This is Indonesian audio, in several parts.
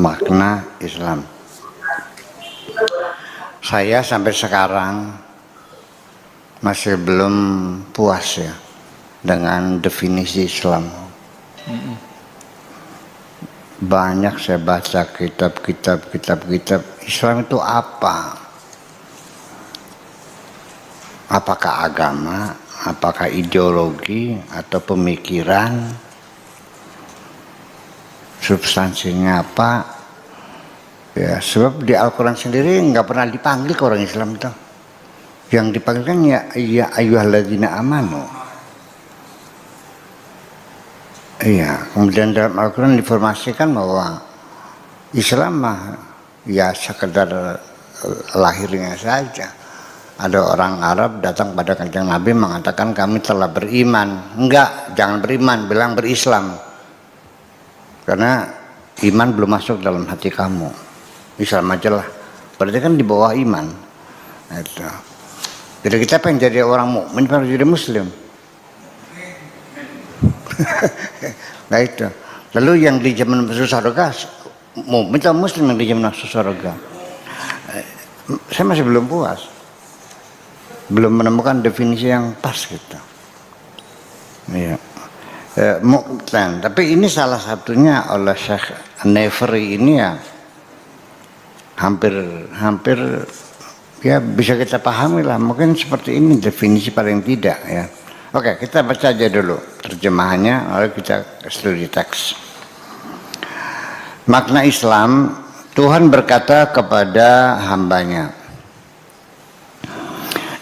makna Islam. Saya sampai sekarang masih belum puas ya dengan definisi Islam. Banyak saya baca kitab Islam itu apa? Apakah agama, apakah ideologi atau pemikiran? Substansinya apa? Ya, sebab di Al-Quran sendiri nggak pernah dipanggil ke orang Islam itu. Yang dipanggil kan ya ayyuhalladzina amanu. Iya, kemudian dalam Al-Quran diinformasikan bahwa Islam mah ya sekedar lahirnya saja. Ada orang Arab datang pada Kanjeng Nabi mengatakan kami telah beriman. Enggak, jangan beriman, bilang berislam. Karena iman belum masuk dalam hati kamu. Islam aja lah. Berarti kan di bawah iman. Itu. Jadi kita pengen jadi orang mukmin harus jadi muslim. Nah itu. Lalu yang di zaman masuk surga, mukmin atau muslim yang di zaman masuk surga? Saya masih belum puas. Belum menemukan definisi yang pas gitu. Iya. Mu'tan. Tapi ini salah satunya oleh Syekh Nefri ini ya hampir ya bisa kita pahami lah. Mungkin seperti ini definisi paling tidak ya. Oke, kita baca aja dulu terjemahannya, lalu kita studi teks. Makna Islam, Tuhan berkata kepada hambanya,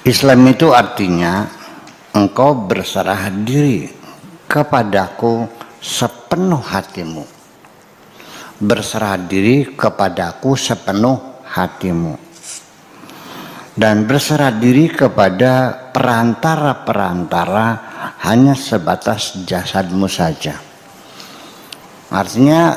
Islam itu artinya engkau berserah diri kepadaku sepenuh hatimu. Berserah diri kepadaku sepenuh hatimu. Dan berserah diri kepada perantara-perantara hanya sebatas jasadmu saja. Artinya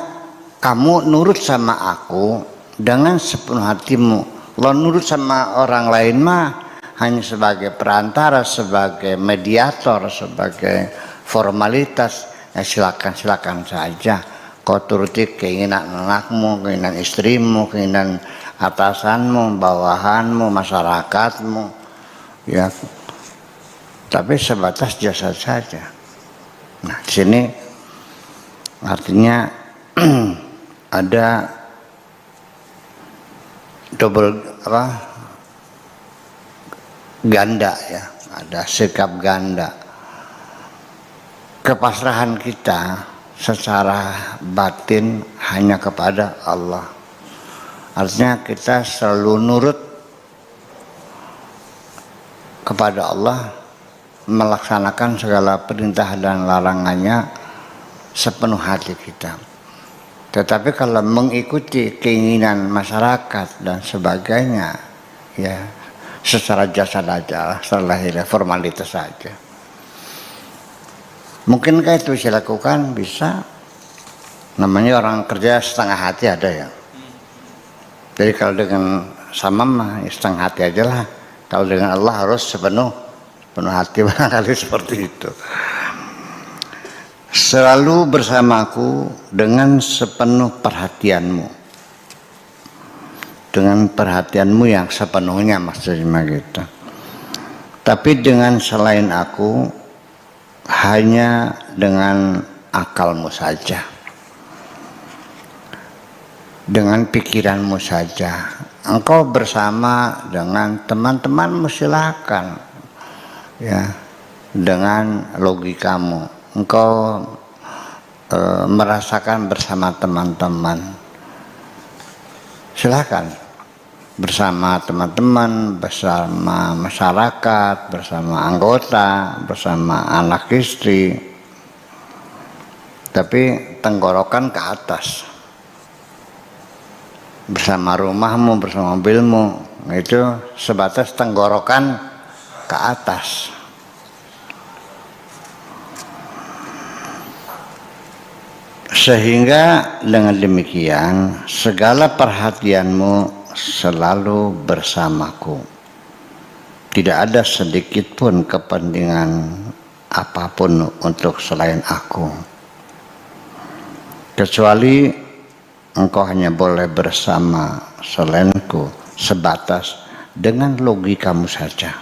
kamu nurut sama aku dengan sepenuh hatimu. Lo nurut sama orang lain mah hanya sebagai perantara, sebagai mediator, sebagai formalitas. Ya silakan saja. Kau turuti keinginan anakmu, keinginan istrimu, keinginan atasanmu, bawahanmu, masyarakatmu. Ya, tapi sebatas jasad saja. Nah, di sini artinya ada double ganda ya, ada sikap ganda. Kepasrahan kita secara batin hanya kepada Allah. Artinya kita selalu nurut kepada Allah, melaksanakan segala perintah dan larangannya sepenuh hati kita. Tetapi kalau mengikuti keinginan masyarakat dan sebagainya, ya secara jasad aja, secara lahir, formalitas saja. Mungkinkah itu bisa lakukan? Bisa. Namanya orang kerja setengah hati ada ya. Jadi kalau dengan sama mah setengah hati aja lah. Kalau dengan Allah harus sepenuh hati, barangkali seperti itu. Selalu bersamaku dengan sepenuh perhatianmu. Dengan perhatianmu yang sepenuhnya maksudnya gitu. Tapi dengan selain aku, hanya dengan akalmu saja. Dengan pikiranmu saja. Engkau bersama dengan teman-temanmu silakan. Ya, dengan logikamu. Engkau merasakan bersama teman-teman. Silakan. Bersama teman-teman, bersama masyarakat, bersama anggota, bersama anak istri. Tapi tenggorokan ke atas. Bersama rumahmu, bersama mobilmu, itu sebatas tenggorokan ke atas. Sehingga dengan demikian segala perhatianmu selalu bersamaku. Tidak ada sedikit pun kepentingan apapun untuk selain aku. Kecuali engkau hanya boleh bersama selainku sebatas dengan logikamu saja.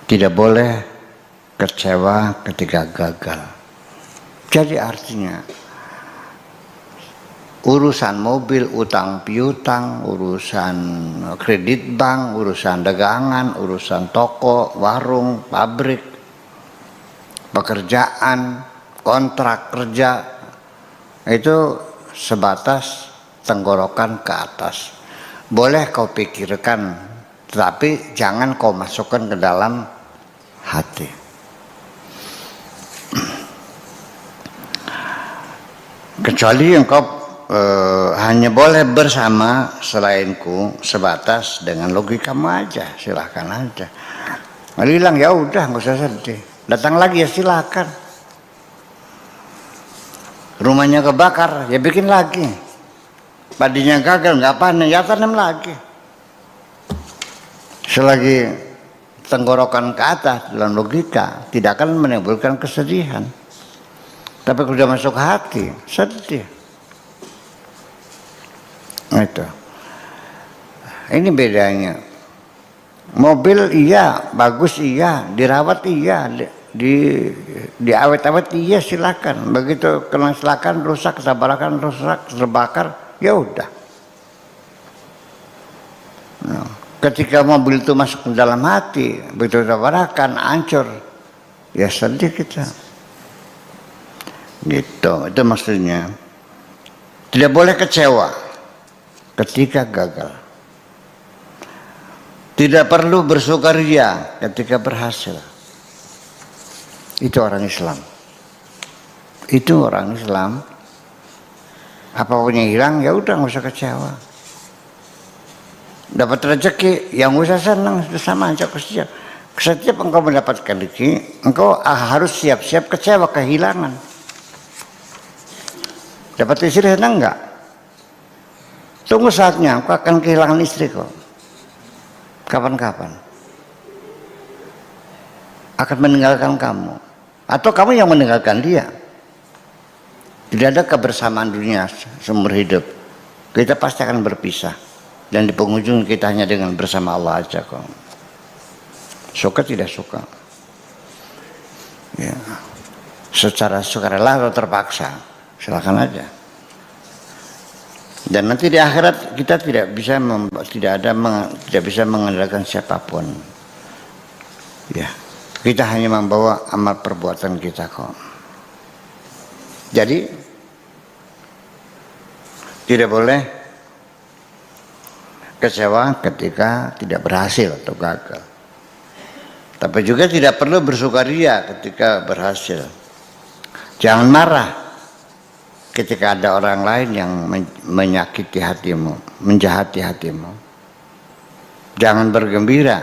Tidak boleh kecewa ketika gagal. Jadi artinya urusan mobil, utang piutang, urusan kredit bank, urusan dagangan, urusan toko, warung, pabrik, pekerjaan, kontrak kerja, itu sebatas tenggorokan ke atas. Boleh kau pikirkan, tetapi jangan kau masukkan ke dalam hati. Kecuali engkau hanya boleh bersama selainku sebatas dengan logikamu aja, silahkan aja. Bilang ya udah nggak usah sedih, datang lagi ya silakan. Rumahnya kebakar ya bikin lagi, padinya gagal nggak panen ya tanam lagi. Selagi tenggorokan ke atas dalam logika tidak akan menimbulkan kesedihan. Tapi kalau sudah masuk hati sedih. Itu. Ini bedanya. Mobil iya, bagus iya, dirawat iya, diawet-awet iya silakan. Begitu kena silakan rusak, tabrakan rusak, terbakar, ya udah. Nah, ketika mobil itu masuk ke dalam hati, begitu tabrakan, hancur, ya sedih kita. Gitu, itu maksudnya. Tidak boleh kecewa ketika gagal. Tidak perlu bersukaria ketika berhasil. Itu orang Islam. Itu orang Islam. Apapun yang hilang ya udah nggak usah kecewa. Dapat rezeki yang usah senang, sama aja kesiap. Setiap engkau mendapatkan rezeki, engkau harus siap-siap kecewa kehilangan. Dapat istri senang enggak? Tunggu saatnya engkau akan kehilangan istri kok. Kapan-kapan akan meninggalkan kamu, atau kamu yang meninggalkan dia. Tidak ada kebersamaan dunia seumur hidup. Kita pasti akan berpisah, dan di penghujung kita hanya dengan bersama Allah aja kok. Suka tidak suka, ya, secara sukarela atau terpaksa, silakan aja. Dan nanti di akhirat kita tidak bisa mengandalkan siapapun. Ya, kita hanya membawa amal perbuatan kita kok. Jadi tidak boleh kecewa ketika tidak berhasil atau gagal. Tapi juga tidak perlu bersukaria ketika berhasil. Jangan marah ketika ada orang lain yang menyakiti hatimu, menjahati hatimu. Jangan bergembira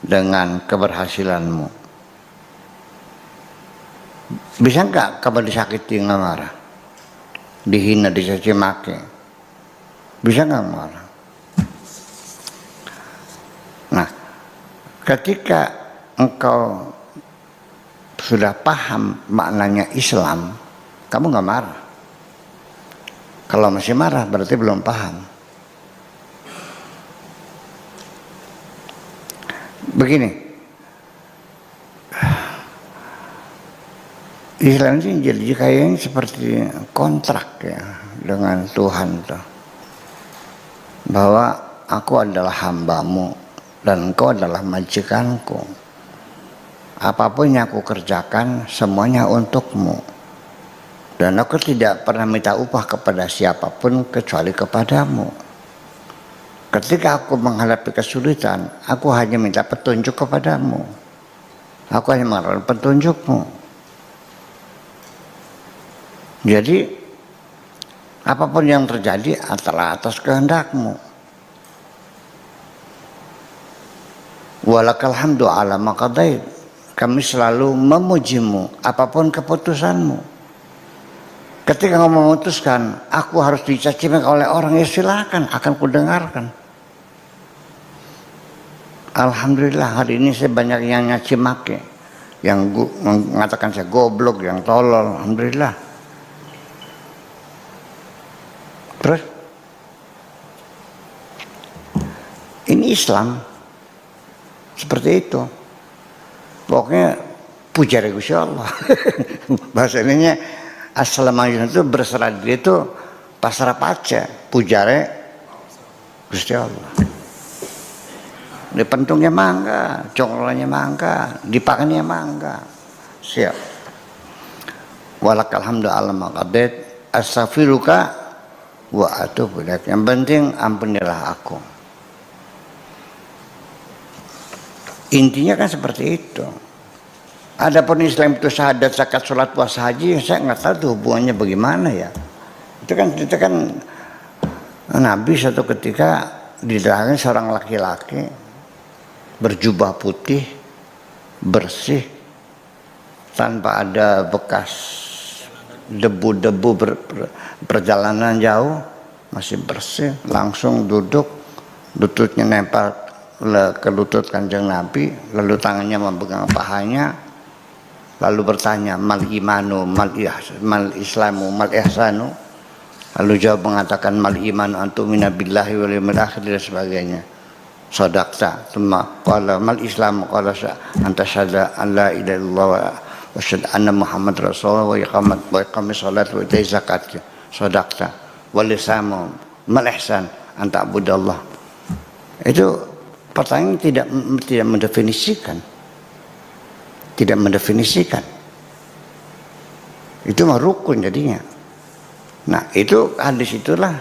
dengan keberhasilanmu. Bisa enggak kamu disakiti nggak marah? Dihina, dicaci maki. Bisa enggak marah? Nah, ketika engkau sudah paham maknanya Islam, kamu nggak marah. Kalau masih marah berarti belum paham. Begini, Islam ini jadi kayaknya seperti kontrak ya dengan Tuhan tuh, bahwa aku adalah hambamu dan engkau adalah majikanku. Apapun yang aku kerjakan semuanya untukmu. Dan aku tidak pernah minta upah kepada siapapun kecuali kepadamu. Ketika aku menghadapi kesulitan, aku hanya minta petunjuk kepadamu. Aku hanya mengharapkan petunjukmu. Jadi, apapun yang terjadi adalah atas kehendakmu. Walakal hamdu ala ma qadait. Kami selalu memujimu apapun keputusanmu. Ketika kamu memutuskan, aku harus dicaci maki oleh orang, ya silakan, akan kudengarkan. Alhamdulillah hari ini saya banyak yang nyaci maki, yang mengatakan saya goblok, yang tolol. Alhamdulillah. Terus ini Islam seperti itu. Pokoknya puja Gusti Allah. Bahasa ininya assalamualaikum itu berserah diri itu pasrah paca, pujare Gusti Allah. Di pentungnya mangga, congolanya mangga, dipakannya mangga. Siap. Walakal hamdu ala maqadat astaghfiruka wa atubu ilaik. Yang penting ampunilah aku. Intinya kan seperti itu. Adapun Islam itu syahadat, zakat, sholat, puasa, haji, saya nggak tahu tuh hubungannya bagaimana ya. Itu kan Nabi suatu ketika didatangi seorang laki-laki berjubah putih, bersih, tanpa ada bekas debu-debu perjalanan jauh, masih bersih, langsung duduk, lututnya nempel ke lutut kanjeng Nabi, lalu tangannya memegang pahanya, lalu bertanya mal imanu mal islamu mal ihsanu, lalu jawab mengatakan mal imanu antumina billahi wal yawmil akhir dan sebagainya. Sadaqta, thumma qala mal islamu qala anta syahada an la ilaha illallah wa syahada anna muhammad rasulullah wa iqamis salat wa ita'iz zakat. Sadaqta wal islamu mal ihsan anta abudallah. Itu pertanyaan tidak mendefinisikan. Tidak mendefinisikan. Itu mah rukun jadinya. Nah, itu hadis itulah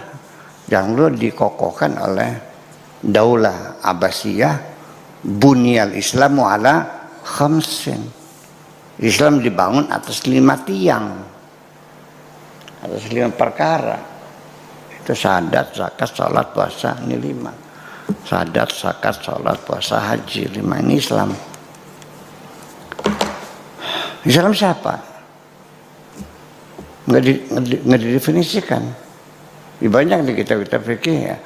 yang lu dikokohkan oleh Daulah Abbasiyah, bunyal Islamu ala khamsin. Islam dibangun atas 5 tiang. Atas 5 perkara. Itu syahadat, zakat, salat, puasa, ini 5. Syahadat, zakat, salat, puasa, haji, 5 ini Islam. Islam siapa? Nggak didefinisikan. Banyak di kitab-kitab fikih ya.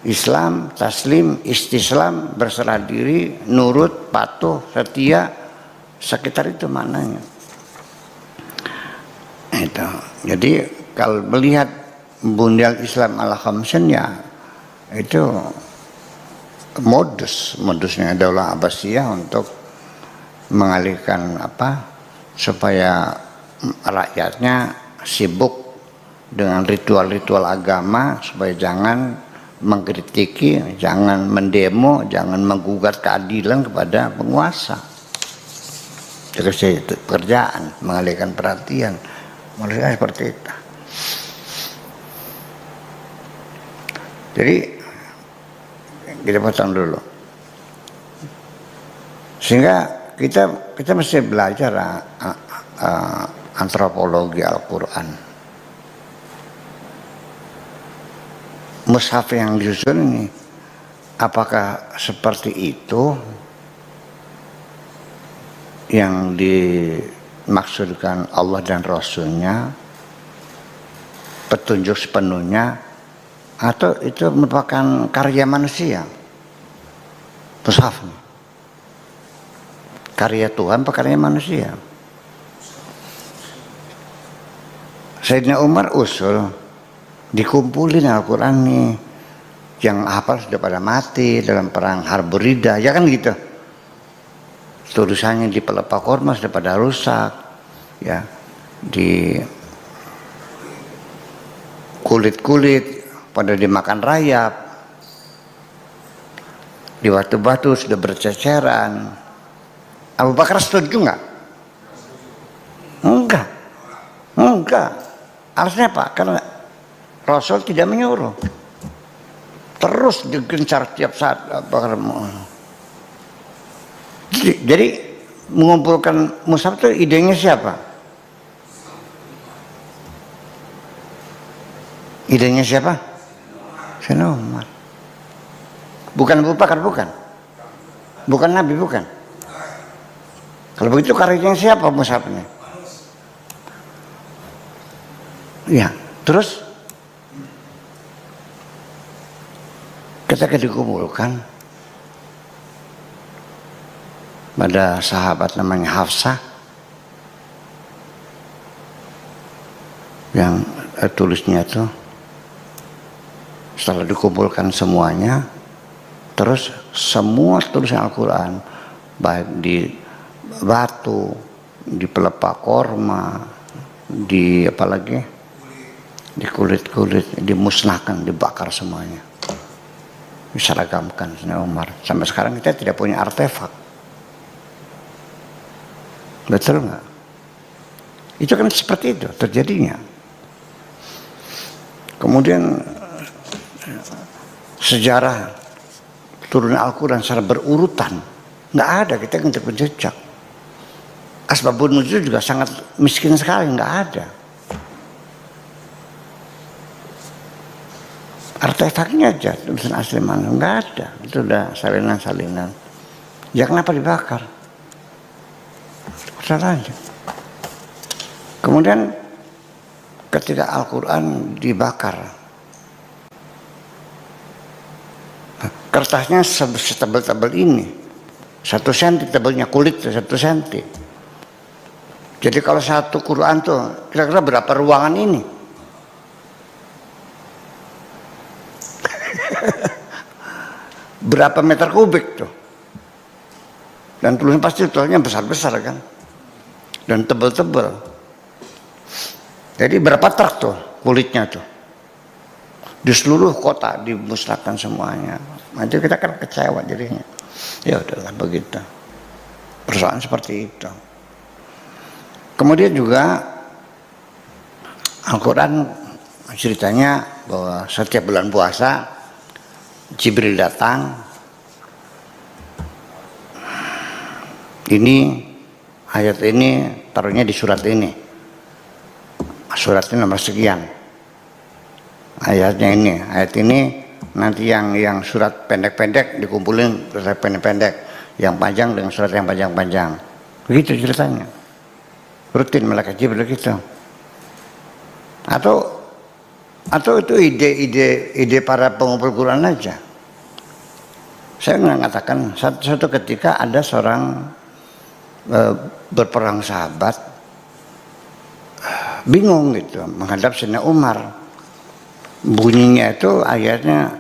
Islam, taslim, istislam, berserah diri, nurut, patuh, setia, sekitar itu maknanya. Itu. Jadi kalau melihat bunyal Islam ala khamsin ya itu modusnya Daulah Abbasiyah untuk mengalihkan supaya rakyatnya sibuk dengan ritual-ritual agama, supaya jangan mengkritiki, jangan mendemo, jangan menggugat keadilan kepada penguasa. Terus itu pekerjaan, mengalihkan perhatian. Mereka seperti itu. Jadi kita potong dulu. Sehingga kita mesti belajar antropologi Al-Quran. Mushaf yang disusun ini apakah seperti itu yang dimaksudkan Allah dan Rasulnya, petunjuk sepenuhnya, atau itu merupakan karya manusia? Mushaf karya Tuhan apa karya manusia? Sayyidina Umar usul dikumpulin Al-Quran nih, yang hafal sudah pada mati dalam perang Harbur Riddah, ya kan gitu. Tulisannya di pelepah korma sudah pada rusak, ya, di kulit-kulit pada dimakan rayap, di batu-batu sudah berceceran. Abu Bakar setuju nggak? Enggak. Alasannya apa? Karena Rasul tidak menyuruh. Terus digencar tiap saat. Jadi mengumpulkan mushaf itu idenya siapa? Idenya siapa? Sayyidina Umar. Bukan Abu Bakar, bukan. Bukan Nabi, bukan. Kalau begitu karyanya siapa mushaf ini? Ya, terus ketika dikumpulkan pada sahabat namanya Hafsah yang tulisnya itu Setelah dikumpulkan semuanya, terus semua tulisan Al-Quran, baik di batu, di pelepah korma, di apalagi, di kulit-kulit, dimusnahkan, dibakar semuanya, diseragamkan Sayyidina Umar. Sampai sekarang kita tidak punya artefak. Betul nggak? Itu kan seperti itu terjadinya. Kemudian sejarah turun Al-Quran secara berurutan nggak ada, kita untuk menjejak. Asbabun nuzul juga sangat miskin sekali, nggak ada. Artefaknya aja tulisan asli mana nggak ada, itu udah salinan-salinan. Ya kenapa dibakar? Salahnya. Kemudian ketika Al-Quran dibakar, kertasnya setebal-tebal ini, 1 senti tebalnya, kulit 1 senti. Jadi kalau satu Quran tuh kira-kira berapa ruangan ini? Berapa meter kubik tuh? Dan tulisannya pasti tulisannya besar-besar kan? Dan tebal-tebal. Jadi berapa truk tuh kulitnya tuh? Di seluruh kota dimusnahkan semuanya. Nanti kita kan kecewa jadinya. Ya udahlah begitu. Persoalan seperti itu. Kemudian juga Al-Quran ceritanya bahwa setiap bulan puasa Jibril datang. Ini ayat ini taruhnya di surat ini. Suratnya nomor sekian. Ayatnya ini, ayat ini nanti yang surat pendek-pendek dikumpulin surat pendek-pendek, yang panjang dengan surat yang panjang-panjang. Begitu ceritanya. Rutin malaikat Jibril gitu. Atau itu ide para pengumpul Quran aja. Saya mengatakan suatu ketika ada seorang berperang sahabat bingung gitu menghadap Sayyidina Umar. Bunyinya itu ayatnya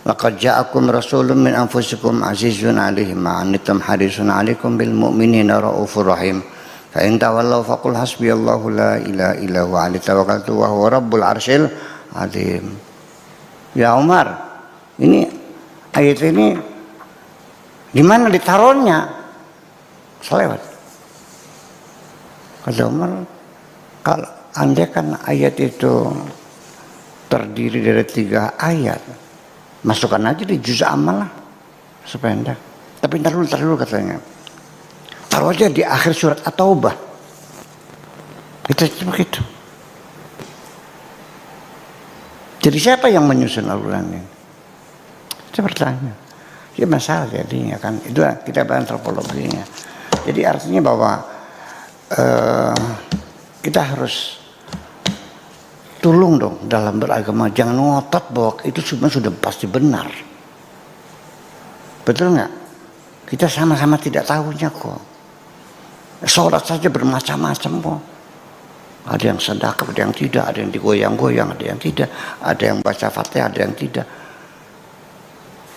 laqad ja'akum rasulun min anfusikum azizun 'alaihi ma antum harisun 'alaikum bil mu'minina raufur rahim fa in tawallaw faqul hasbiyallahu la ilaha illa huwa 'alaihi tawakkaltu wa huwa rabbul arsyil 'azim. Ya Umar, ini ayat ini di mana ditaruhnya? Selewat. Kata Umar, kalau andai kan ayat itu terdiri dari 3 ayat, masukkan aja di juz amal lah, sependek. Tapi ntar dulu katanya, taruh aja di akhir surat At-Taubah. Kita begitu. Jadi siapa yang menyusun Al-Quran ini? Itu pertanyaan. Ya masalah jadinya kan, itu kita bahas antropologinya. Jadi artinya bahwa kita harus tolong dong dalam beragama, jangan ngotot bahwa itu semua sudah pasti benar. Betul nggak? Kita sama-sama tidak tahunya kok. Sholat saja bermacam-macam kok. Ada yang sedekah, ada yang tidak, ada yang digoyang-goyang, ada yang tidak, ada yang baca Fatihah, ada yang tidak.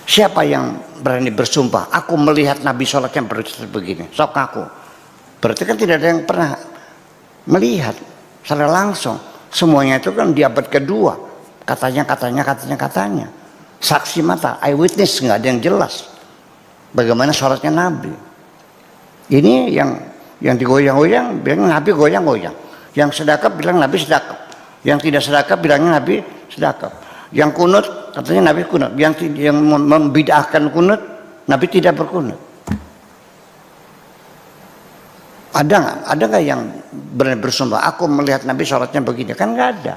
Siapa yang berani bersumpah, aku melihat Nabi sholatnya begini, sok aku. Berarti kan tidak ada yang pernah melihat secara langsung. Semuanya itu kan di abad kedua. Katanya. Saksi mata, eyewitness, nggak ada yang jelas. Bagaimana sholatnya Nabi. Ini yang digoyang-goyang, bilang Nabi goyang-goyang. Yang sedekah bilang Nabi sedekah. Yang tidak sedekah bilangnya Nabi sedekah. Yang kunut katanya Nabi kunut. Yang membid'ahkan kunut, Nabi tidak berkunut. Ada nggak yang berani bersumpah aku melihat Nabi sholatnya begini? Kan nggak ada.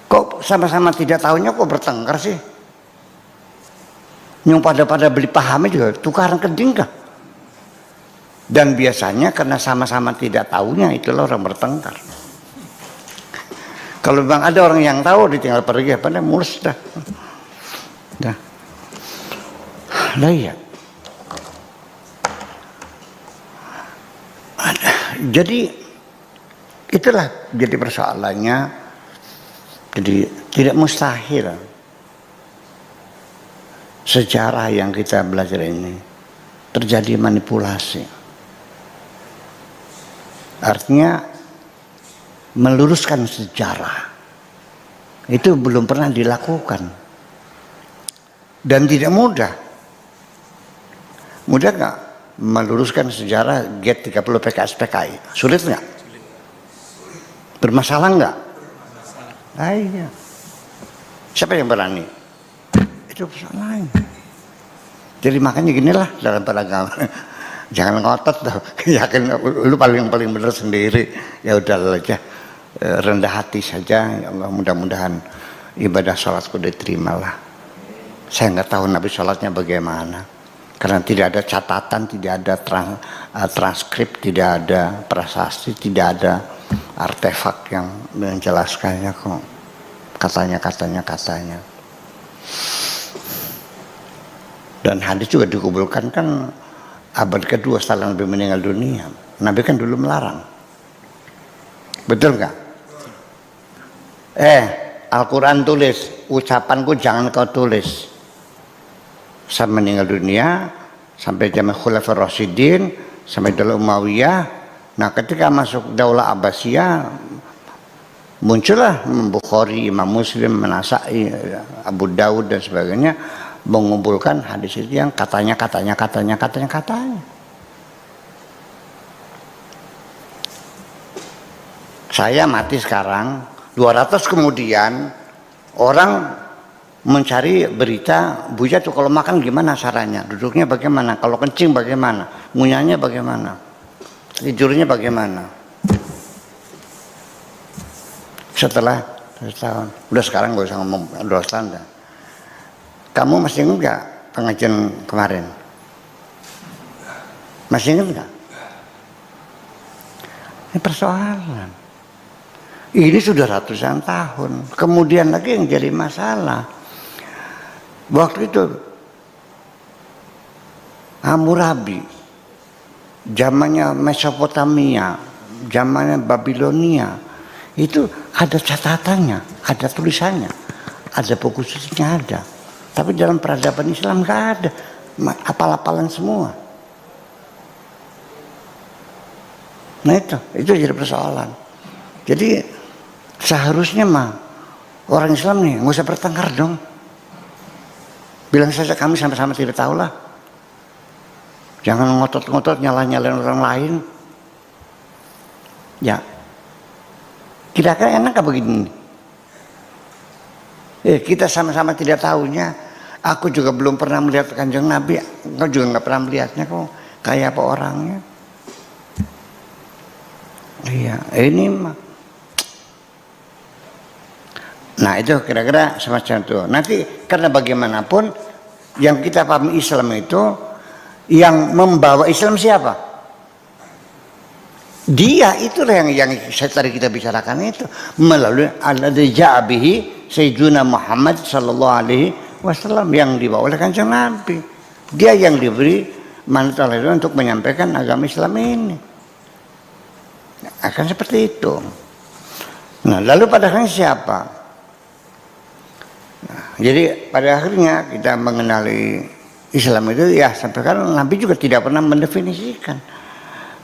Kok sama-sama tidak tahunya kok bertengkar sih? Yang pada beli pahamnya juga tukaran keding kah? Dan biasanya karena sama-sama tidak tahunya itulah orang bertengkar. Kalau memang ada orang yang tahu ditinggal pergi apa dah mulus dah. Lah iya. Jadi itulah jadi persoalannya. Jadi tidak mustahil sejarah yang kita belajar ini terjadi manipulasi. Artinya meluruskan sejarah itu belum pernah dilakukan dan tidak mudah. Mudah nggak meluruskan sejarah G30 PKS PKI? Sulit nggak? Bermasalah nggak? Iya. Siapa yang berani? Itu persoalan. Jadi makanya ginilah dalam beragama. Jangan ngotot tuh. Yakin lu paling benar sendiri. Ya udah aja. Rendah hati saja. Ya Allah, mudah-mudahan ibadah sholatku diterima lah. Saya nggak tahu Nabi sholatnya bagaimana. Karena tidak ada catatan, tidak ada transkrip, tidak ada prasasti, tidak ada artefak yang menjelaskannya kok. Katanya. Dan hadis juga dikumpulkan kan abad kedua setelah Nabi meninggal dunia. Nabi kan dulu melarang. Betul nggak? Al-Quran tulis, ucapanku jangan kau tulis. Saya meninggal dunia sampai zaman Khulafaur Rasyidin, sampai Daulah Umayyah. Nah, ketika masuk Daulah Abbasiyah muncullah Bukhari, Imam Muslim, An-Nasa'i, Abu Dawud dan sebagainya mengumpulkan hadis itu yang katanya. Saya mati sekarang, 200 kemudian orang mencari berita Buya tuh kalau makan gimana caranya, duduknya bagaimana, kalau kencing bagaimana, ngunyahnya bagaimana, tidurnya bagaimana. Setelah setahun, udah sekarang gak usah ngomong 2 tahun dah. Kamu masih ingat gak pengajian kemarin? Masih ingat gak? Ini persoalan. Ini sudah ratusan tahun. Kemudian lagi yang jadi masalah. Waktu itu Hammurabi, zamannya Mesopotamia, zamannya Babilonia, itu ada catatannya, ada tulisannya, ada buku sucinya ada. Tapi dalam peradaban Islam nggak ada, apal-apalan semua. Nah itu jadi persoalan. Jadi seharusnya mah orang Islam nih nggak usah bertengkar dong. Bilang saja kami sama-sama tidak tahu lah. Jangan ngotot-ngotot nyalahin orang lain. Ya, kira-kira enak gak begini? Kita sama-sama tidak tahunya. Aku juga belum pernah melihat Kanjeng Nabi. Engkau juga nggak pernah melihatnya kok. Kayak apa orangnya? Iya, ini mah. Nah itu kira-kira semacam itu. Nanti karena bagaimanapun yang kita pahami Islam itu, yang membawa Islam siapa? Dia itulah yang tadi kita bicarakan itu, melalui alladzi ja'a bihi Sayyiduna Muhammad sallallahu alaihi wasallam, yang dibawa oleh Kanjeng Nabi. Dia yang diberi mandat oleh Allah untuk menyampaikan agama Islam ini. Akan seperti itu. Nah, lalu pada akhirnya siapa? Nah, jadi pada akhirnya kita mengenali Islam itu ya sampai sekarang Nabi juga tidak pernah mendefinisikan.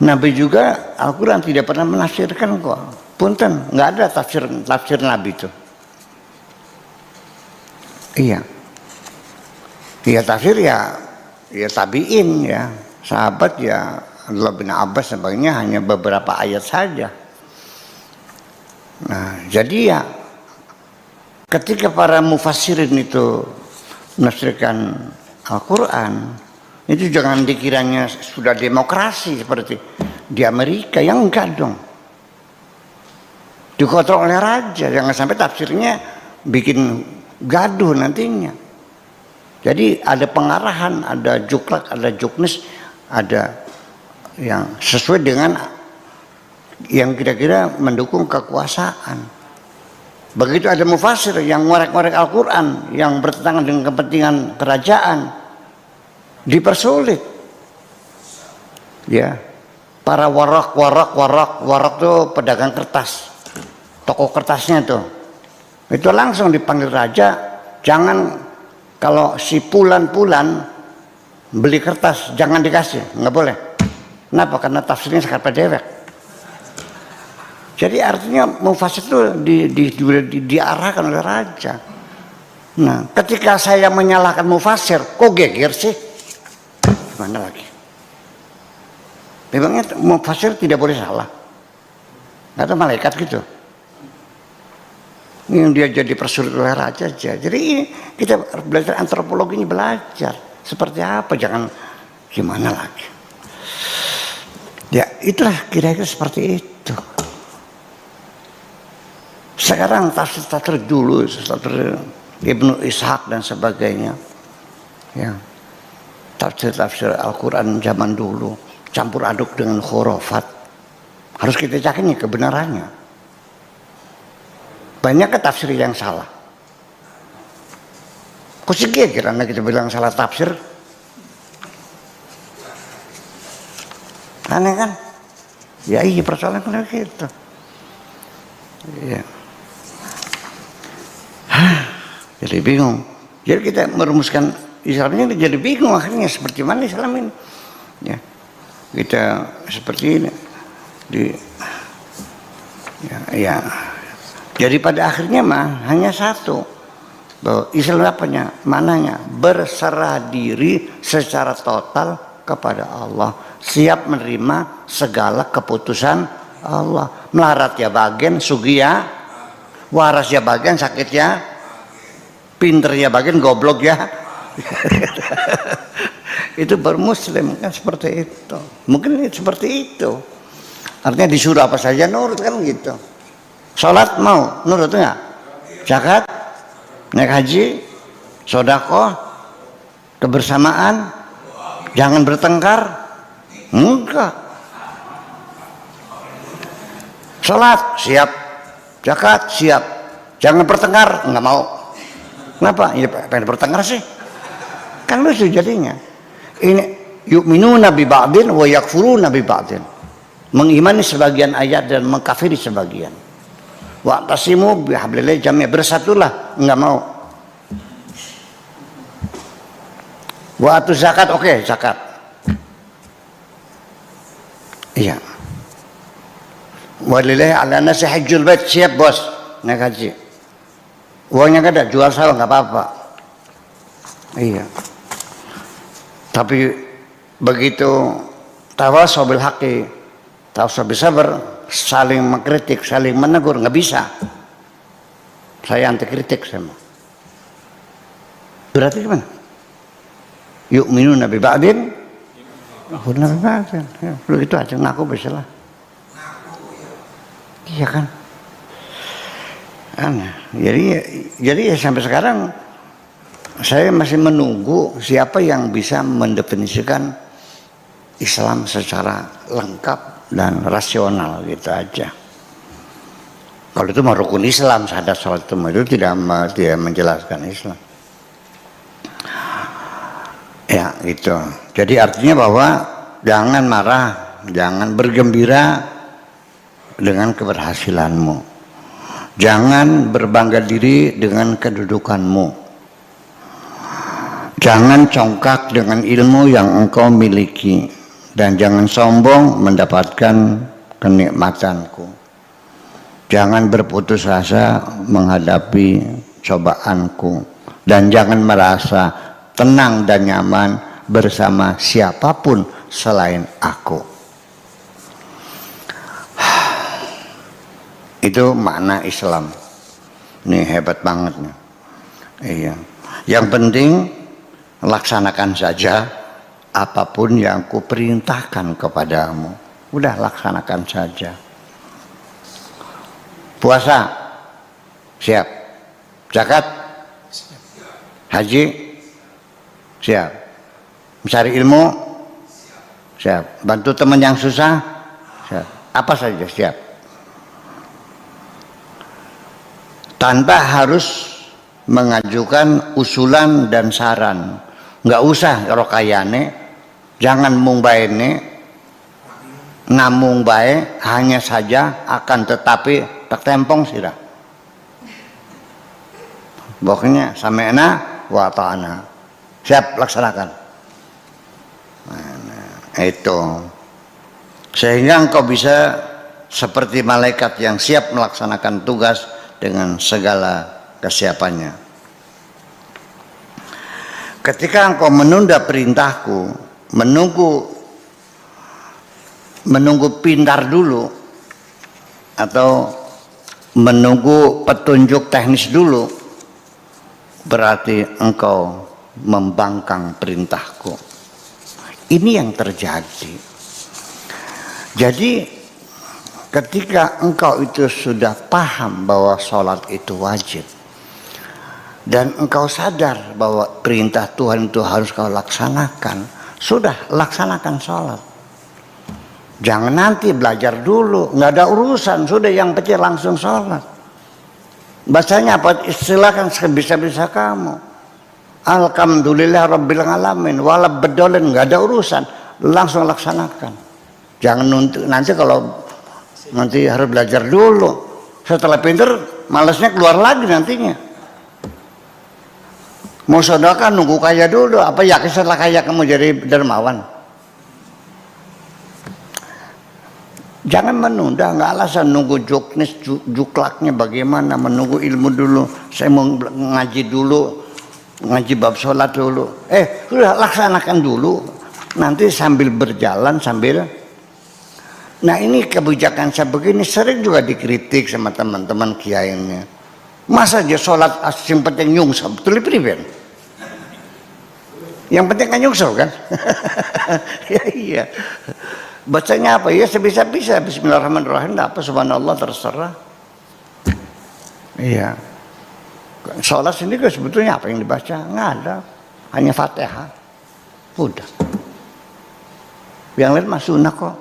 Nabi juga Al-Quran tidak pernah menafsirkan kok. Punten, nggak ada tafsir Nabi itu. Iya. Ya tafsir ya tabiin ya, sahabat ya Abdullah bin Abbas sebagainya, hanya beberapa ayat saja. Nah, jadi ya ketika para mufassirin itu menafsirkan Al-Quran, itu jangan dikiranya sudah demokrasi seperti di Amerika, yang enggak dong. Dikontrol oleh raja, jangan sampai tafsirnya bikin gaduh nantinya. Jadi ada pengarahan, ada juklak, ada juknis, ada yang sesuai dengan yang kira-kira mendukung kekuasaan. Begitu ada mufassir yang ngorek-ngorek Al-Quran yang bertentangan dengan kepentingan kerajaan, dipersulit. Ya, para warak tuh pedagang kertas, toko kertasnya tuh, Itu langsung dipanggil raja, jangan kalau si Pulan-Pulan beli kertas jangan dikasih, nggak boleh. Kenapa? Karena tafsirnya sekar dewek. Jadi artinya mufasir itu diarahkan oleh raja. Nah, ketika saya menyalahkan mufasir, kok geger sih? Gimana lagi? Memangnya mufasir tidak boleh salah? Nggak ada malaikat gitu. Yang dia jadi persulit oleh raja aja. Jadi kita belajar antropologi ini belajar seperti apa, jangan gimana lagi. Ya itulah kira-kira seperti itu. Sekarang tafsir dulu, tafsir Ibnu Ishaq dan sebagainya, ya tafsir Al-Quran zaman dulu campur aduk dengan khurafat, harus kita yakini kebenarannya. Banyak tafsir yang salah. Kok sih kira-kira kita bilang salah tafsir? Aneh kan? Ya iya, persoalan kayak gitu. Iya. Jadi bingung. Jadi kita merumuskan Islamnya jadi bingung akhirnya seperti mana Islam ini. Ya. Kita seperti ini. Ya. Jadi pada akhirnya mah hanya satu, bahwa Islam apanya, mananya berserah diri secara total kepada Allah, siap menerima segala keputusan Allah. Melarat ya bagian, sugi ya, waras ya bagian, sakit ya, pinter ya bagian, goblok ya. Itu bermuslim kan seperti itu. Mungkin seperti itu. Artinya disuruh apa saja nurut kan gitu. Sholat mau nurut enggak? Zakat, naik haji, sedekah, kebersamaan, jangan bertengkar, enggak. Sholat siap, zakat siap, jangan bertengkar, enggak mau. Kenapa? Ya pengen bertengkar sih, kan lucu jadinya. Ini yu'minuna bi ba'din wa yakfuruna bi ba'din, mengimani sebagian ayat dan mengkafiri sebagian. Wa'tasimu bihablillah jami'an, bersatulah, enggak mau. Wa'atu zakat, oke, zakat. Iya. Walillahi ala nasi hajjul bait, siap bos, naik haji. Uangnya enggak ada, jual sawah enggak apa-apa. Iya. Tapi begitu tawasaw bil haqqi, tawasaw bis sabr, saling mengkritik, saling menegur, nggak bisa. Saya anti kritik sama. Berarti gimana? Yu'minuna bi ba'din, yu'minuna bi ba'din. Ya, begitu aja, ngaku bisa lah. Iya kan? Aneh. Jadi ya sampai sekarang saya masih menunggu siapa yang bisa mendefinisikan Islam secara lengkap dan rasional gitu aja. Kalau itu mah rukun Islam, syahadat, salat itu tidak menjelaskan Islam. Ya gitu. Jadi artinya bahwa jangan marah, jangan bergembira dengan keberhasilanmu, jangan berbangga diri dengan kedudukanmu, jangan congkak dengan ilmu yang engkau miliki, dan jangan sombong mendapatkan kenikmatanku. Jangan berputus asa menghadapi cobaanku, dan jangan merasa tenang dan nyaman bersama siapapun selain aku. Itu makna Islam. Ini hebat banget nih. Iya. Yang penting laksanakan saja apapun yang kuperintahkan kepadamu. Udah laksanakan saja. Puasa siap, zakat haji siap, mencari ilmu siap, bantu teman yang susah siap, apa saja siap, tanpa harus mengajukan usulan dan saran. Nggak usah rokayane, jangan mung baene, namung bae, hanya saja akan tetapi tak tempong sirah. Pokoknya sami'na wa ta'ana. Siap, laksanakan. Nah, itu. Sehingga engkau bisa seperti malaikat yang siap melaksanakan tugas dengan segala kesiapannya. Ketika engkau menunda perintahku, menunggu pintar dulu, atau menunggu petunjuk teknis dulu, berarti engkau membangkang perintahku. Ini yang terjadi. Jadi ketika engkau itu sudah paham bahwa sholat itu wajib, dan engkau sadar bahwa perintah Tuhan itu harus kau laksanakan, sudah laksanakan sholat. Jangan nanti belajar dulu, nggak ada urusan, sudah yang penting langsung sholat. Bacanya apa? Istilahkan sebisa-bisa kamu. Alhamdulillah Rabbil Alamin, walab bedolen, nggak ada urusan, langsung laksanakan. Jangan nanti kalau nanti harus belajar dulu, setelah pinter malasnya keluar lagi nantinya. Mau sedekah nunggu kaya dulu, apa yakin setelah kaya kamu jadi dermawan? Jangan menunda, nggak alasan nunggu joknis, juklaknya bagaimana, menunggu ilmu dulu. Saya mau ngaji dulu, ngaji bab sholat dulu. Sudah laksanakan dulu. Nanti sambil berjalan, sambil. Nah ini kebijakan saya begini sering juga dikritik sama teman-teman kiainya. Masa aja sholat yang penting nyungsel, betul pribadi. Yang penting kan nyungsel kan? Ya iya. Bacanya apa? Ya sebisa-bisa. Bismillahirrahmanirrahim. Apa subhanallah terserah. Iya. Sholat sendiri sebetulnya apa yang dibaca? Nggak ada. Hanya Fatihah. Udah. Yang lain mah sunnah kok.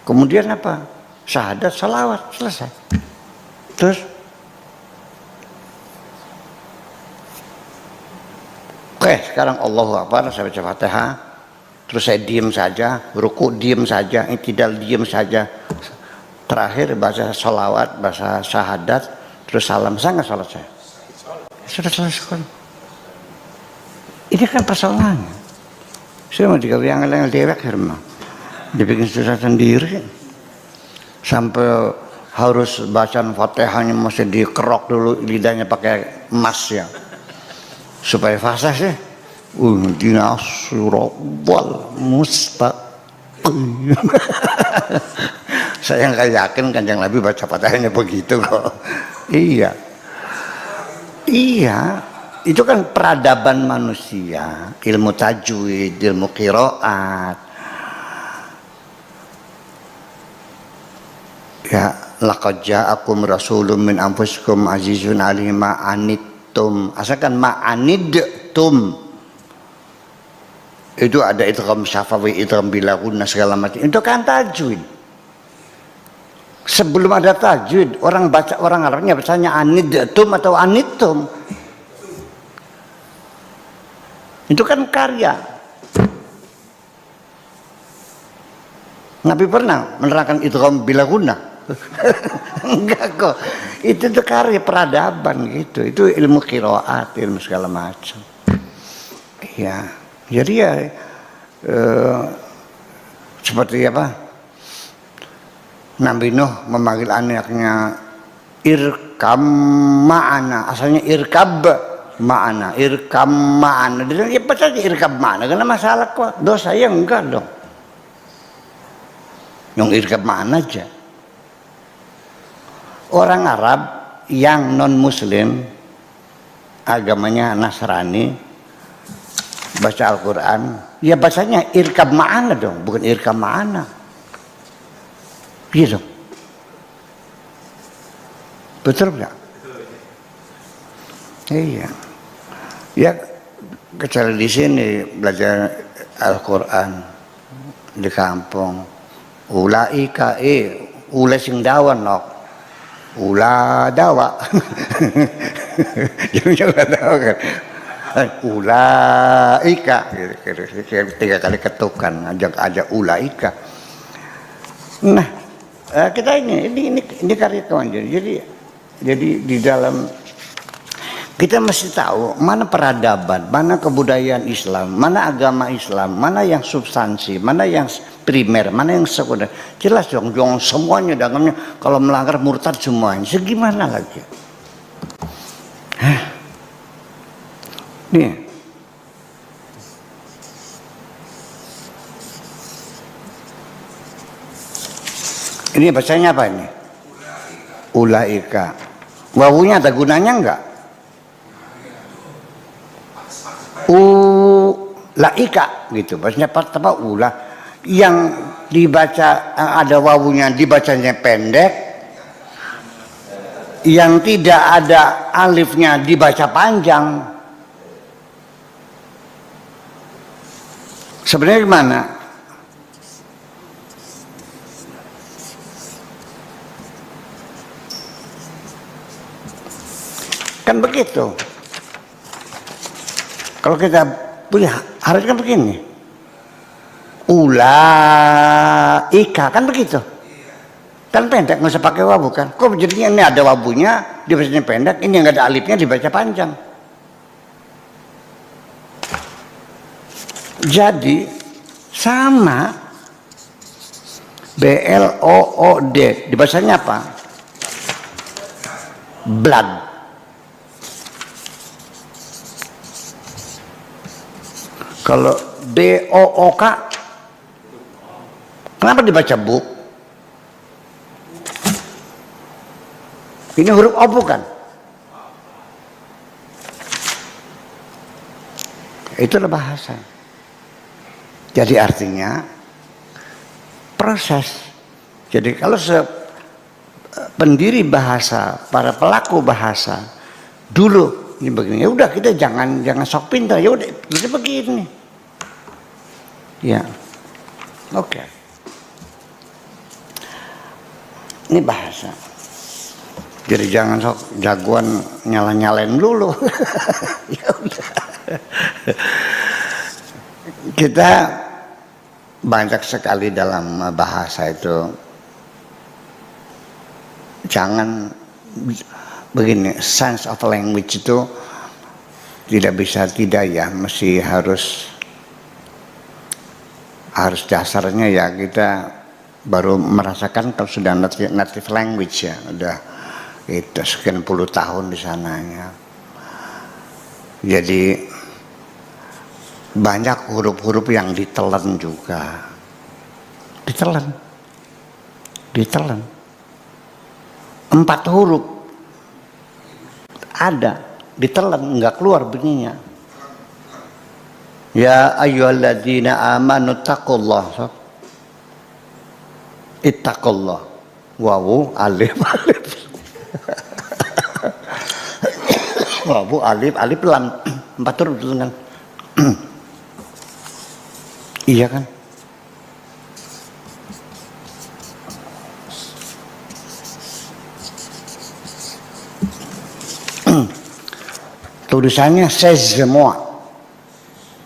Kemudian apa? Syahadat, salawat, selesai. Terus oke, sekarang Allahu Akbar, saya baca Fatihah. Terus saya diam saja, ruku diam saja, i'tidal diam saja. Terakhir baca salawat, baca syahadat, terus salam. Saya nggak salat saya. Sudah selesai. Ini kan persoalannya. Saya mau dikatakan yang dewek herma. Dibikin susah sendiri. Sampai harus bacaan Fatihahnya mesti dikerok dulu lidahnya pakai emas ya. Supaya fasih sih. Uhdina siratal mustaqim. Saya nggak yakin Kanjeng Nabi baca Fatihahnya begitu kok. Iya, itu kan peradaban manusia, ilmu tajwid, ilmu qiraat. Ya, laqad ja'akum rasulun min anfusikum azizun 'alaihi ma anittum. Asalkan ma anidtum. Itu ada idgham syafawi, idgham bilaguna segala macam. Itu kan tajwid. Sebelum ada tajwid, orang Arabnya bacanya anidtum atau anittum. Itu kan karya. Nabi pernah menerangkan idgham bilaguna? Enggak kok. Itu karya peradaban gitu. Itu ilmu qiraat, ilmu segala macam. Iya. Jadi ya seperti apa? Nabi Nuh memanggil anaknya irkam ma'ana, asalnya irkab ma'ana, irkam ma'ana. Dia baca irkab ma'ana, karena masalah kok dosa ya enggak dong. Yang irkab ma'ana aja. Orang Arab yang non Muslim, agamanya Nasrani, baca Al-Quran, ya bacanya irkab ma'ana dong, bukan irkab ma'ana. Gitu. Betul nggak? Iya. Ya kecuali di sini belajar Al-Quran di kampung. Ulaika ula sing dawan nok. Ula dawa. Jangan tahu kan. Ulaika 3 kali ketukan, ajak ulaika. Nah, kita ini karya kawan. Jadi di dalam Kita mesti tahu mana peradaban, mana kebudayaan Islam, mana agama Islam, mana yang substansi, mana yang primer, mana yang sekunder. Jelas dong, semuanya dalamnya kalau melanggar murtad semuanya. Segimana lagi? Hah? Nih. Ini bacanya apa ini? Ulaika. Wawunya ada gunanya enggak? Ulaika gitu. Maksudnya apa? Ula. Yang dibaca ada wawunya dibacanya pendek. Yang tidak ada alifnya dibaca panjang. Sebenarnya gimana? Kan begitu. Kalau kita punya harus kan begini. Ulaika kan begitu. Kan pendek, nggak usah pakai wawu kan. Kok jadinya ini ada wabunya dibacanya pendek, ini nggak ada alifnya dibaca panjang. Jadi sama BLOOD dibacanya apa? Blood. Kalau BOOK kenapa dibaca bu? Ini huruf O bukan? Itulah bahasa. Jadi artinya proses. Jadi kalau pendiri bahasa, para pelaku bahasa dulu ini begini, ya udah kita jangan sok pintar, ya udah kita begini. Ya, oke. Ini bahasa. Jadi jangan sok jagoan nyalain dulu. Ya udah. Kita banyak sekali dalam bahasa itu. Jangan begini, sense of language itu tidak bisa tidak ya, mesti harus dasarnya ya kita baru merasakan kalau sudah native language ya, udah itu sekian puluh tahun di sananya. Jadi banyak huruf-huruf yang ditelan juga, ditelan. 4 huruf ada ditelan, nggak keluar bunyinya. Ya ayyuhalladzina amanu taqullah, ittaqullah, wawu alif wawu alif lam, 4 huruf kan. Iya kan? Tulisannya c'est moi.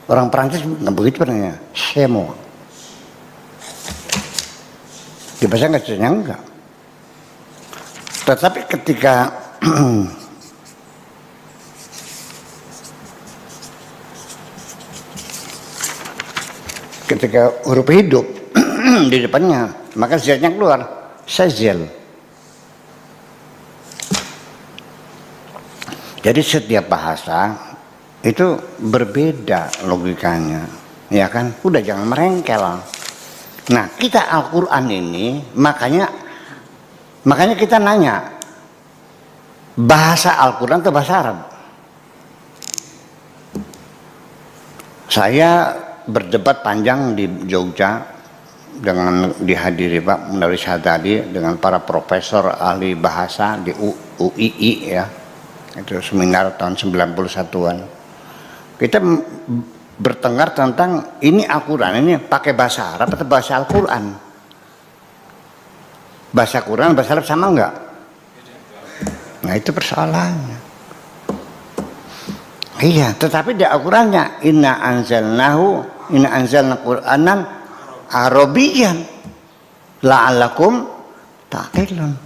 Orang Perancis nggak begitu namanya, c'est moi. Dibaca nggak cecenya enggak. Tetapi ketika huruf hidup di depannya, maka Z-nya keluar, sezel. Jadi setiap bahasa itu berbeda logikanya, ya kan? Udah jangan merengkel. Nah, kita Al-Quran ini makanya kita nanya, bahasa Al-Quran atau bahasa Arab? Saya berdebat panjang di Jogja dengan dihadiri Pak Munawir tadi dengan para profesor ahli bahasa di UII ya. Itu seminar tahun 91-an. Kita bertengkar tentang ini Al-Quran ini pakai bahasa Arab atau bahasa Al-Quran. Bahasa Quran, bahasa Arab sama enggak? Nah itu persoalannya. Iya, tetapi di Al-Qurannya inna anzalna Qur'anan Arabiyyan la'allakum ta'qilun.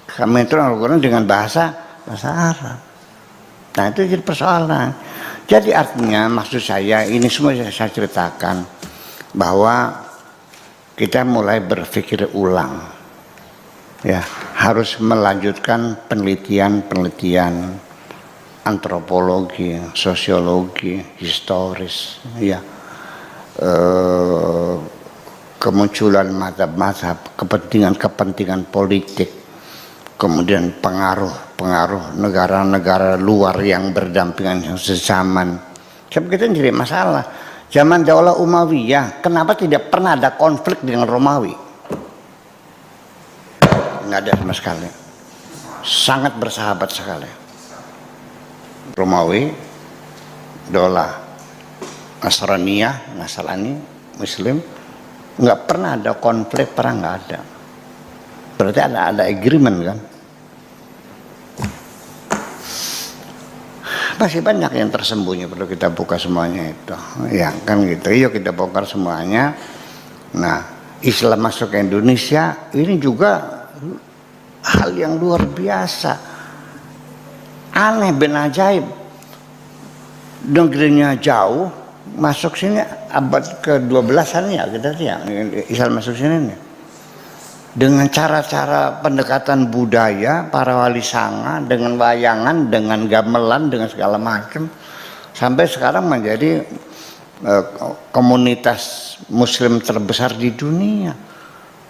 Kami itu Al-Quran dengan bahasa Arab. Nah itu jadi persoalan. Jadi artinya maksud saya ini semua saya ceritakan bahwa kita mulai berpikir ulang, ya harus melanjutkan penelitian antropologi, sosiologi, historis, ya kemunculan mazhab-mazhab, kepentingan politik, kemudian pengaruh negara-negara luar yang berdampingan yang sezaman. Sebab kita jadi masalah. Zaman Daulah Umayyah, kenapa tidak pernah ada konflik dengan Romawi? Nggak ada sama sekali. Sangat bersahabat sekali. Romawi, Daulah Nasrani, Muslim, nggak pernah ada konflik, perang nggak ada. Berarti ada agreement kan? Masih banyak yang tersembunyi, perlu kita buka semuanya itu, ya kan gitu. Yuk kita bongkar semuanya. Nah, Islam masuk ke Indonesia ini juga hal yang luar biasa, aneh ben ajaib. Negerinya jauh, masuk sini abad ke-12an ya kita lihat Islam masuk sini nih. Dengan cara-cara pendekatan budaya, para wali sanga, dengan wayangan, dengan gamelan, dengan segala macam, sampai sekarang menjadi komunitas Muslim terbesar di dunia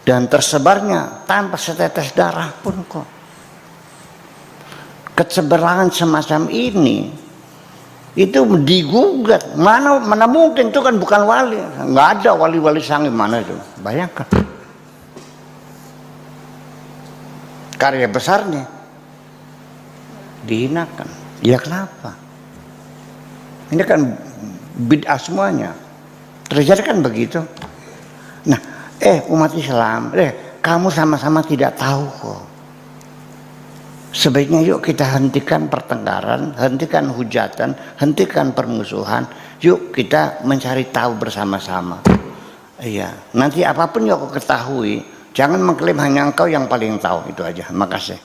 dan tersebarnya tanpa setetes darah pun kok. Keseberangan semacam ini itu digugat, mana mungkin itu kan bukan wali, nggak ada wali-wali sanga mana itu, bayangkan. Karya besarnya dihinakan. Ya kenapa? Ini kan bid'ah semuanya. Terjadi kan begitu. Nah, umat Islam, kamu sama-sama tidak tahu kok. Sebaiknya yuk kita hentikan pertengkaran, hentikan hujatan, hentikan permusuhan. Yuk kita mencari tahu bersama-sama. Iya, nanti apapun yuk kau ketahui. Jangan mengklaim hanya engkau yang paling tahu, itu aja. Makasih.